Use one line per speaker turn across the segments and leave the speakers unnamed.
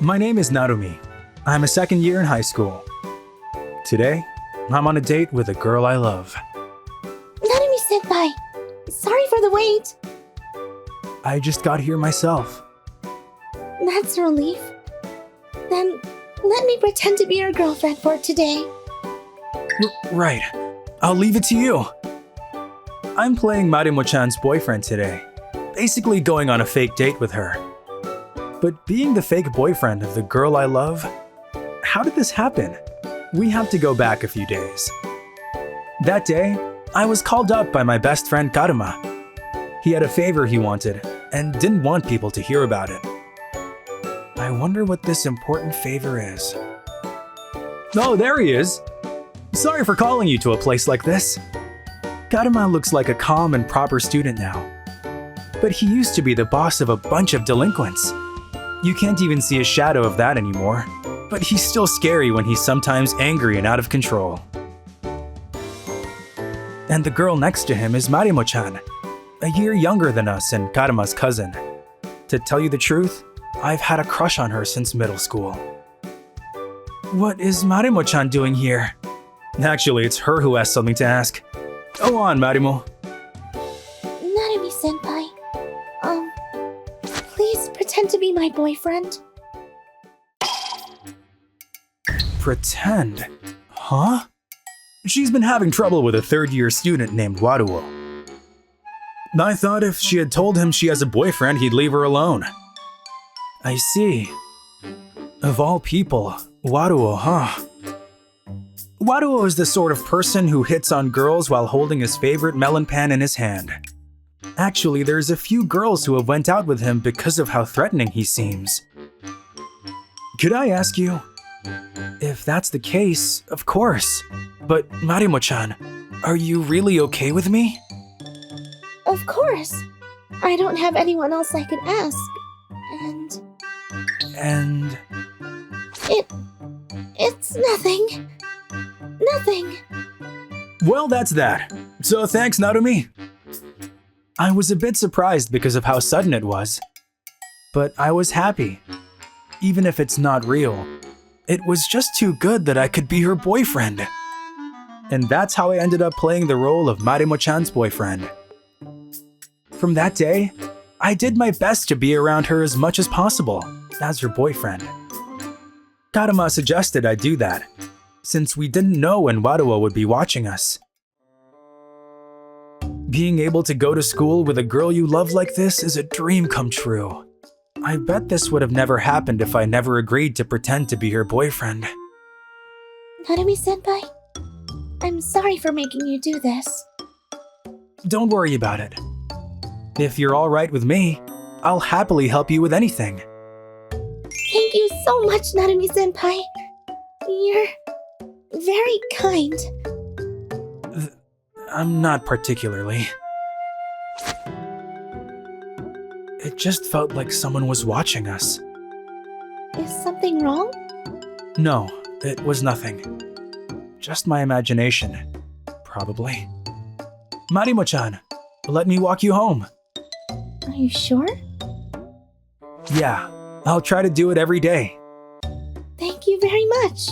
My name is Narumi. I'm a second year in high school. Today, I'm on a date with a girl I love.
Narumi-senpai, sorry for the wait.
I just got here myself.
That's a relief. Then, let me pretend to be your girlfriend for today.
Right. I'll leave it to you. I'm playing Marimo-chan's boyfriend today, basically going on a fake date with her. But being the fake boyfriend of the girl I love, how did this happen? We have to go back a few days. That day, I was called up by my best friend Karuma. He had a favor he wanted and didn't want people to hear about it. I wonder what this important favor is. Oh, there he is! Sorry for calling you to a place like this. Karuma looks like a calm and proper student now. But he used to be the boss of a bunch of delinquents. You can't even see a shadow of that anymore, but he's still scary when he's sometimes angry and out of control. And the girl next to him is Marimo-chan, a year younger than us and Karuma's cousin. To tell you the truth, I've had a crush on her since middle school. What is Marimo-chan doing here? Actually, it's her who has something to ask. Go on, Marimo.
Narumi-senpai, please pretend to be my boyfriend.
Pretend? Huh? She's been having trouble with a third-year student named Waruo. I thought if she had told him she has a boyfriend, he'd leave her alone. I see. Of all people, Waruo, huh? Waruo is the sort of person who hits on girls while holding his favorite melon pan in his hand. Actually, there's a few girls who have went out with him because of how threatening he seems. Could I ask you? If that's the case, of course. But Marimo-chan, are you really okay with me?
Of course. I don't have anyone else I could ask.
And...
It's nothing. Nothing.
Well, that's that. So thanks, Narumi. I was a bit surprised because of how sudden it was. But I was happy. Even if it's not real. It was just too good that I could be her boyfriend. And that's how I ended up playing the role of Marimo-chan's boyfriend. From that day, I did my best to be around her as much as possible, as her boyfriend. Karuma suggested I do that, since we didn't know when Waruo would be watching us. Being able to go to school with a girl you love like this is a dream come true. I bet this would have never happened if I never agreed to pretend to be her boyfriend.
Narumi-senpai, I'm sorry for making you do this.
Don't worry about it. If you're alright with me, I'll happily help you with anything.
Thank you so much, Narumi-senpai. You're very kind.
I'm not particularly. It just felt like someone was watching us.
Is something wrong?
No, it was nothing. Just my imagination, probably. Marimo-chan, let me walk you home.
Are you sure?
Yeah, I'll try to do it every day.
Thank you very much.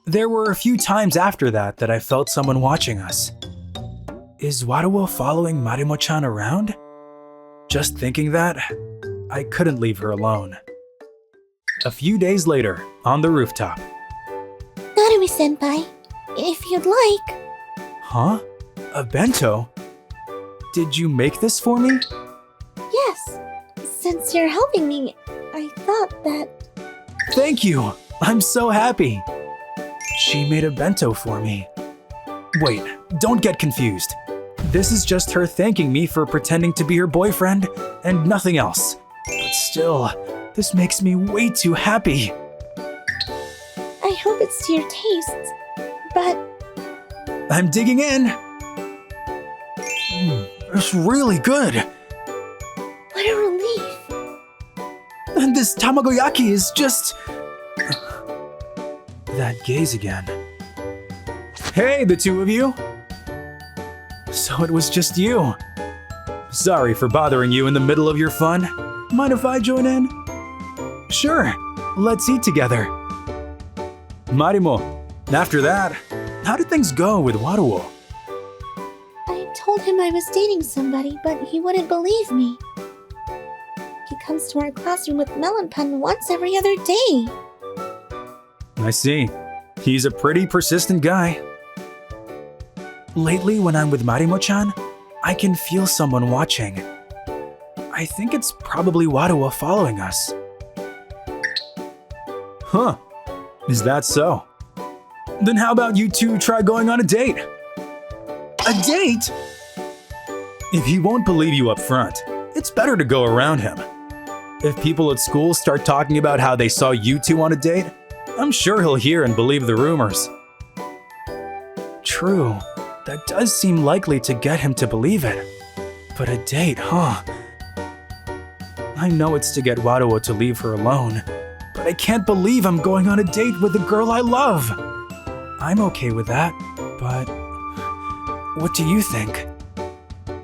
There were a few times after that I felt someone watching us. Is Waruo following Marimo-chan around? Just thinking that, I couldn't leave her alone. A few days later, on the rooftop.
Narumi-senpai, if you'd like.
Huh? A bento? Did you make this for me?
Yes. Since you're helping me, I thought that...
Thank you! I'm so happy! She made a bento for me. Wait, don't get confused. This is just her thanking me for pretending to be her boyfriend and nothing else. But still, this makes me way too happy.
I hope it's to your tastes, but...
I'm digging in! It's really good!
What a relief!
And this tamagoyaki is just... That gaze again. Hey, the two of you! So it was just you. Sorry for bothering you in the middle of your fun. Mind if I join in? Sure, let's eat together. Marimo, after that, how did things go with Waruo?
I told him I was dating somebody, but he wouldn't believe me. He comes to our classroom with melon pen once every other day.
I see. He's a pretty persistent guy. Lately, when I'm with Marimo-chan, I can feel someone watching. I think it's probably Waruo following us. Huh. Is that so? Then how about you two try going on a date? A date? If he won't believe you up front, it's better to go around him. If people at school start talking about how they saw you two on a date, I'm sure he'll hear and believe the rumors. True, that does seem likely to get him to believe it. But a date, huh? I know it's to get Waruo to leave her alone, but I can't believe I'm going on a date with the girl I love. I'm okay with that, but what do you think?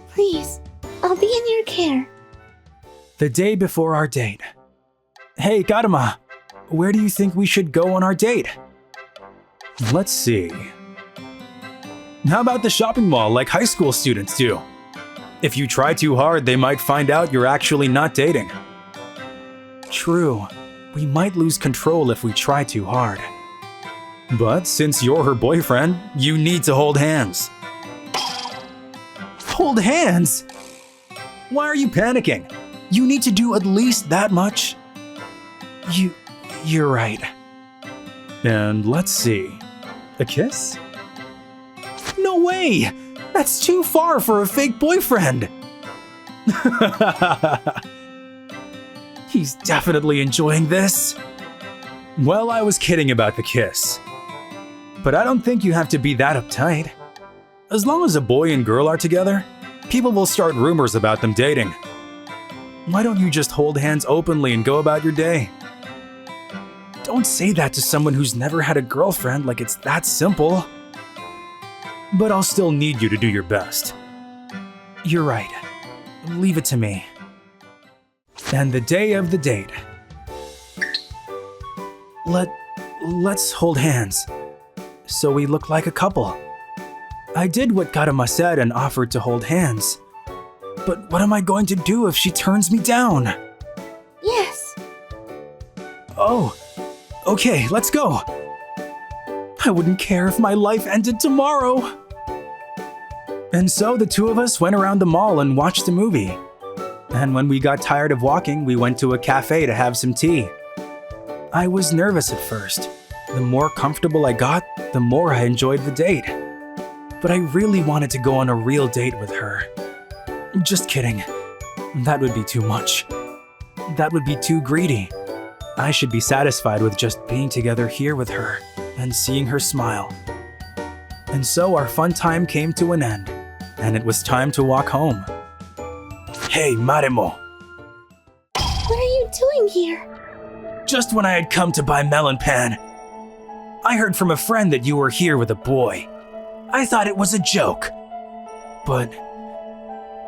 Please, I'll be in your care.
The day before our date. Hey, Karuma, where do you think we should go on our date? Let's see. How about the shopping mall like high school students do? If you try too hard, they might find out you're actually not dating. True, we might lose control if we try too hard. But since you're her boyfriend, you need to hold hands. Hold hands? Why are you panicking? You need to do at least that much. You're right. And let's see. A kiss? No way! That's too far for a fake boyfriend! He's definitely enjoying this. Well, I was kidding about the kiss. But I don't think you have to be that uptight. As long as a boy and girl are together, people will start rumors about them dating. Why don't you just hold hands openly and go about your day? Don't say that to someone who's never had a girlfriend like it's that simple. But I'll still need you to do your best. You're right. Leave it to me. And the day of the date. Let's hold hands. So we look like a couple. I did what Karuma said and offered to hold hands. But what am I going to do if she turns me down?
Yes.
Oh, okay, let's go. I wouldn't care if my life ended tomorrow. And so the two of us went around the mall and watched a movie. And when we got tired of walking, we went to a cafe to have some tea. I was nervous at first. The more comfortable I got, the more I enjoyed the date. But I really wanted to go on a real date with her. Just kidding. That would be too much. That would be too greedy. I should be satisfied with just being together here with her and seeing her smile. And so our fun time came to an end, and it was time to walk home. Hey, Marimo.
What are you doing here?
Just when I had come to buy melon pan, I heard from a friend that you were here with a boy. I thought it was a joke. But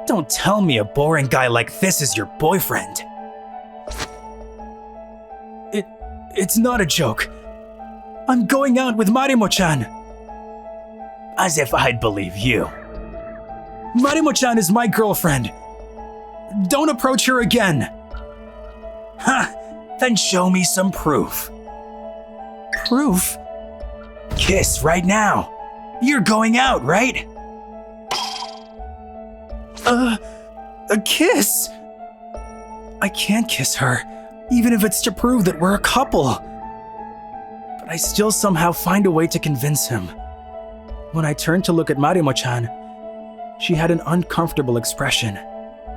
don't tell me a boring guy like this is your boyfriend. It's not a joke. I'm going out with Marimo-chan. As if I'd believe you. Marimo-chan is my girlfriend. Don't approach her again. Huh, then show me some proof. Proof? Kiss right now. You're going out, right? A kiss? I can't kiss her, even if it's to prove that we're a couple. But I still somehow find a way to convince him. When I turned to look at Marimo-chan, she had an uncomfortable expression,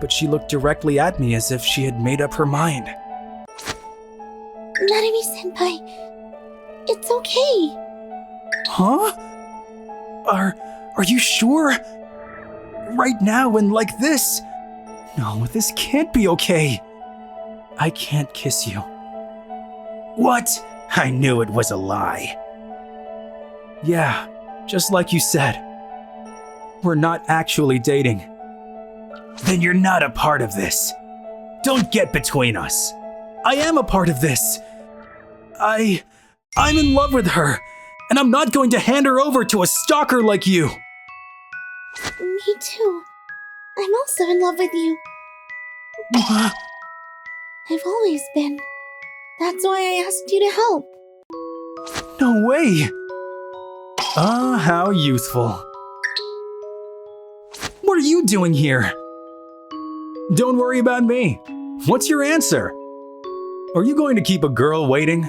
but she looked directly at me as if she had made up her mind.
Narumi-senpai, it's okay.
Huh? Are you sure? Right now and like this? No, this can't be okay. I can't kiss you. What? I knew it was a lie. Yeah, just like you said. We're not actually dating. Then you're not a part of this. Don't get between us. I am a part of this. I'm in love with her, and I'm not going to hand her over to a stalker like you.
Me too. I'm also in love with you. I've always been. That's why I asked you to help.
No way! Ah, how youthful. What are you doing here? Don't worry about me. What's your answer? Are you going to keep a girl waiting?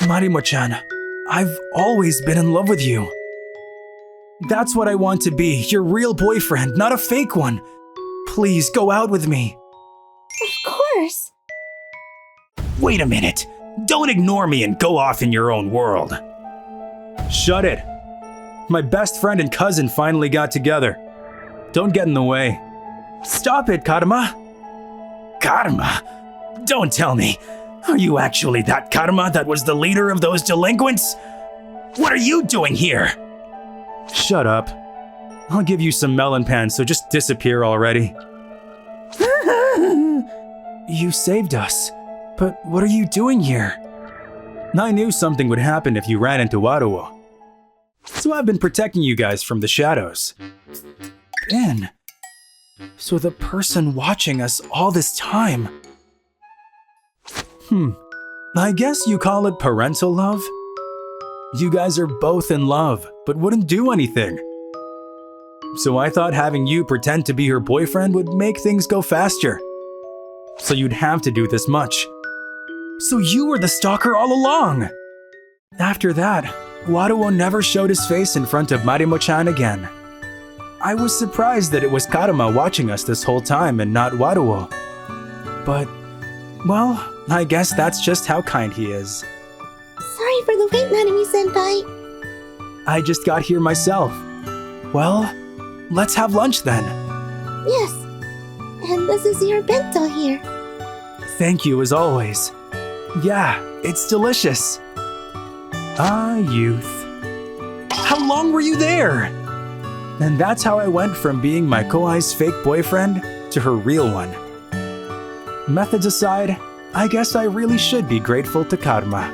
Marimo-chan, I've always been in love with you. That's what I want to be, your real boyfriend, not a fake one. Please go out with me.
Of course.
Wait a minute. Don't ignore me and go off in your own world. Shut it. My best friend and cousin finally got together. Don't get in the way. Stop it, Karma. Karma? Don't tell me. Are you actually that Karma that was the leader of those delinquents? What are you doing here? Shut up. I'll give you some melon pan, so just disappear already. You saved us. But what are you doing here? I knew something would happen if you ran into Waruo. So I've been protecting you guys from the shadows. Ben. So the person watching us all this time. I guess you call it parental love? You guys are both in love, but wouldn't do anything. So I thought having you pretend to be her boyfriend would make things go faster. So you'd have to do this much. So you were the stalker all along! After that, Waruo never showed his face in front of Marimo-chan again. I was surprised that it was Karuma watching us this whole time and not Waruo. But, well, I guess that's just how kind he is.
Sorry for the wait, Nanami-senpai.
I just got here myself. Well, let's have lunch then.
Yes. And this is your bento here.
Thank you as always. Yeah, it's delicious. Ah, youth. How long were you there? And that's how I went from being my Kouhai's fake boyfriend to her real one. Methods aside, I guess I really should be grateful to Karma.